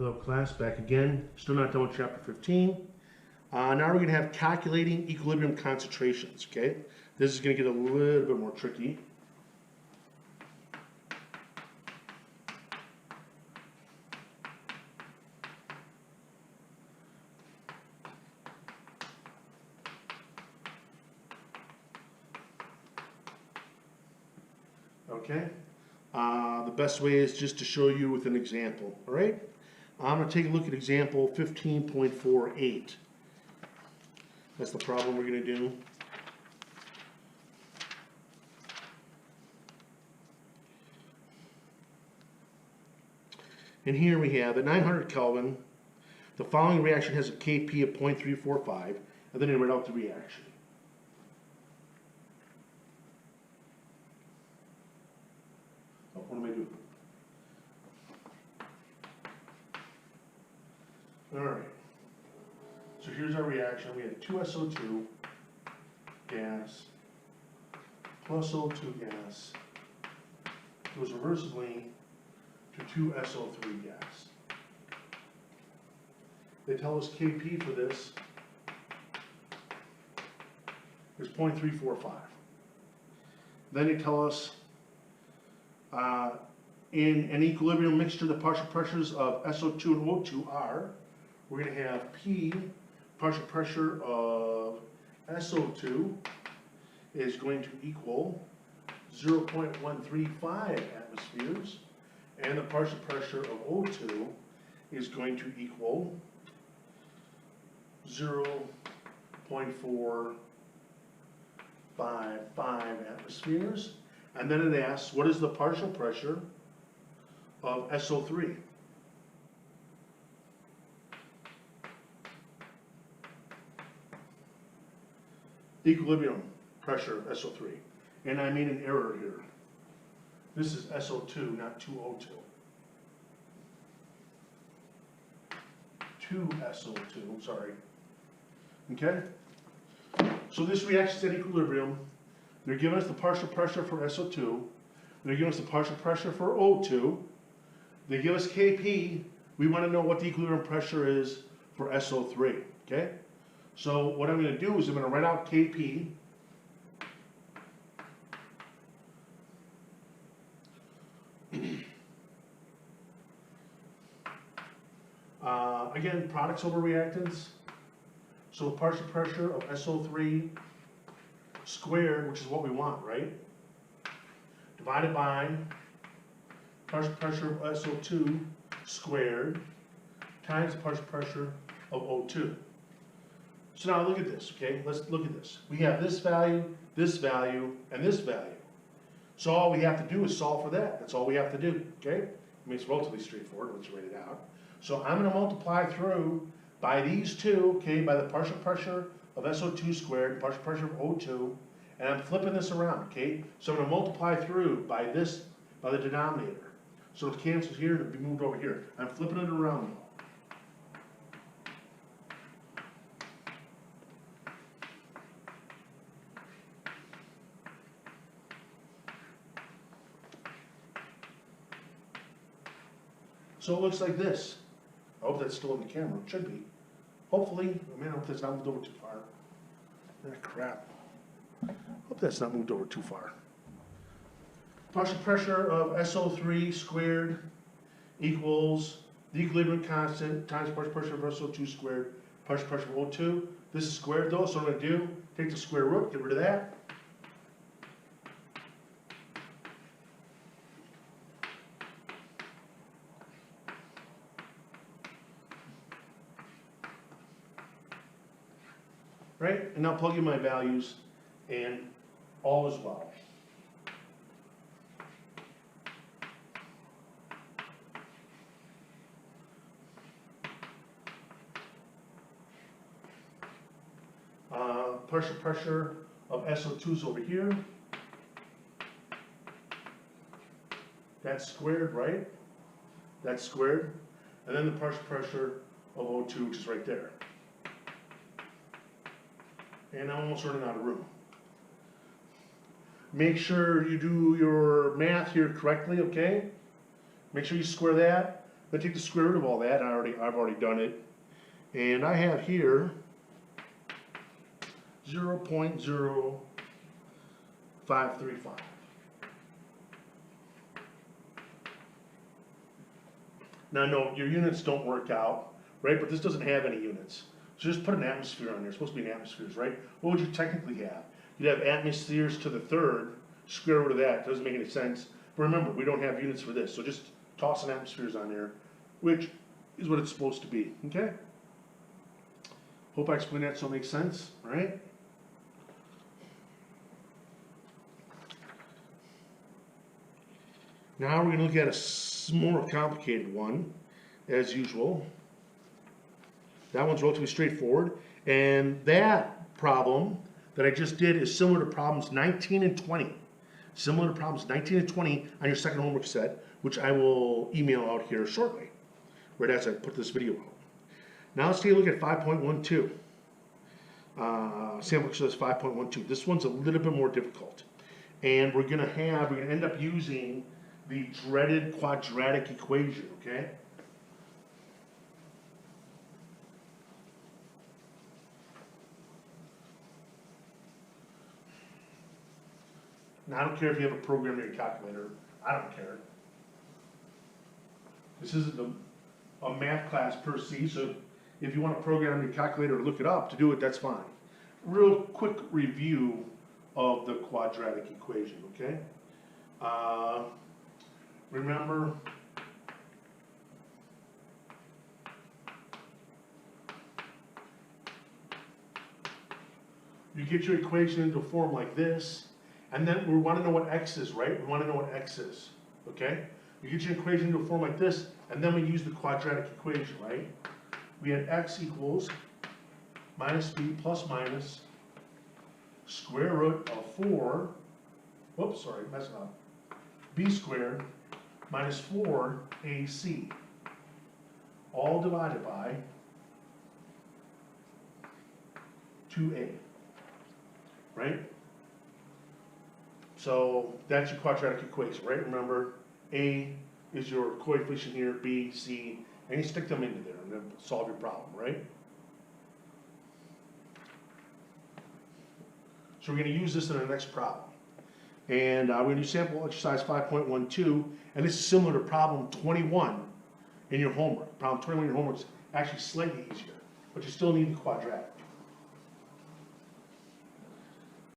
Hello class, back again. Still not done with chapter 15. Now we're going to have calculating equilibrium concentrations, okay? This is going to get a little bit more tricky. Okay? The best way is just to show you with an example, all right? I'm going to take a look at example 15.48. That's the problem we're going to do. And here we have at 900 Kelvin, the following reaction has a Kp of 0.345, and then they write out the reaction. Oh, what am I doing? All right. So here's our reaction. We have 2SO2 gas plus O2 gas goes reversibly to 2SO3 gas. They tell us Kp for this is 0.345. Then they tell us in an equilibrium mixture, the partial pressures of SO2 and O2 are, we're going to have P, partial pressure of SO2 is going to equal 0.135 atmospheres, and the partial pressure of O2 is going to equal 0.455 atmospheres. And then it asks, what is the partial pressure of SO3? Equilibrium pressure of SO3. And I made an error here. This is SO2, not 2O2. 2SO2, sorry. Okay? So this reaction is at equilibrium. They're giving us the partial pressure for SO2. They're giving us the partial pressure for O2. They give us Kp. We want to know what the equilibrium pressure is for SO3. Okay? So what I'm going to do is I'm going to write out Kp. Again, products over reactants. So the partial pressure of SO3 squared, which is what we want, right? Divided by partial pressure of SO2 squared times the partial pressure of O2. So now look at this, okay? Let's look at this. We have this value, and this value. So all we have to do is solve for that. That's all we have to do, okay? I mean, it's relatively straightforward once you write it out. So I'm going to multiply through by these two, okay, by the partial pressure of SO2 squared, partial pressure of O2, and I'm flipping this around, okay? So I'm going to multiply through by this, by the denominator. So it cancels here and it'll be moved over here. I'm flipping it around now. So it looks like this. I hope that's still in the camera. It should be. Hopefully. Man, I hope that's not moved over too far. Ah, crap. Hope that's not moved over too far. Partial pressure of SO3 squared equals the equilibrium constant times partial pressure of SO2 squared, partial pressure of O2. This is squared though, so what I'm going to do, take the square root, get rid of that. Right? And now plug in my values and all is well. Partial pressure of SO2 is over here. That's squared, right? That's squared. And then the partial pressure of O2, which is right there. And I'm almost running out of room. Make sure you do your math here correctly, okay? Make sure you square that. I take the square root of all that, I've already done it. And I have here 0.0535. Now, no, your units don't work out, right? But this doesn't have any units. So just put an atmosphere on there. It's supposed to be an atmospheres, right? What would you technically have? You'd have atmospheres to the third, square root of that. Doesn't make any sense. But remember, we don't have units for this. So just toss an atmospheres on there, which is what it's supposed to be, okay? Hope I explained that so it makes sense, all right? Now we're gonna look at a more complicated one, as usual. That one's relatively straightforward, and that problem that I just did is similar to problems 19 and 20. Similar to problems 19 and 20 on your second homework set, which I will email out here shortly, right as I put this video out. Now let's take a look at 5.12. Sample exercise 5.12. This one's a little bit more difficult. And we're gonna end up using the dreaded quadratic equation, okay? Now, I don't care if you have a program in your calculator. I don't care. This isn't a math class per se, so if you want to program in your calculator or look it up to do it, that's fine. Real quick review of the quadratic equation, okay? Remember, you get your equation into a form like this, and then we want to know what x is, right? We want to know what x is, okay? You get your equation into a form like this, and then we use the quadratic equation, right? We had x equals minus b plus minus square root of 4, whoops, sorry, messing up, b squared minus 4ac, all divided by 2a, right? So that's your quadratic equation, right? Remember, a is your coefficient here, b, c, and you stick them into there and then solve your problem, right? So we're going to use this in our next problem. And we're going to do sample exercise 5.12, and this is similar to problem 21 in your homework. Problem 21 in your homework is actually slightly easier, but you still need the quadratic.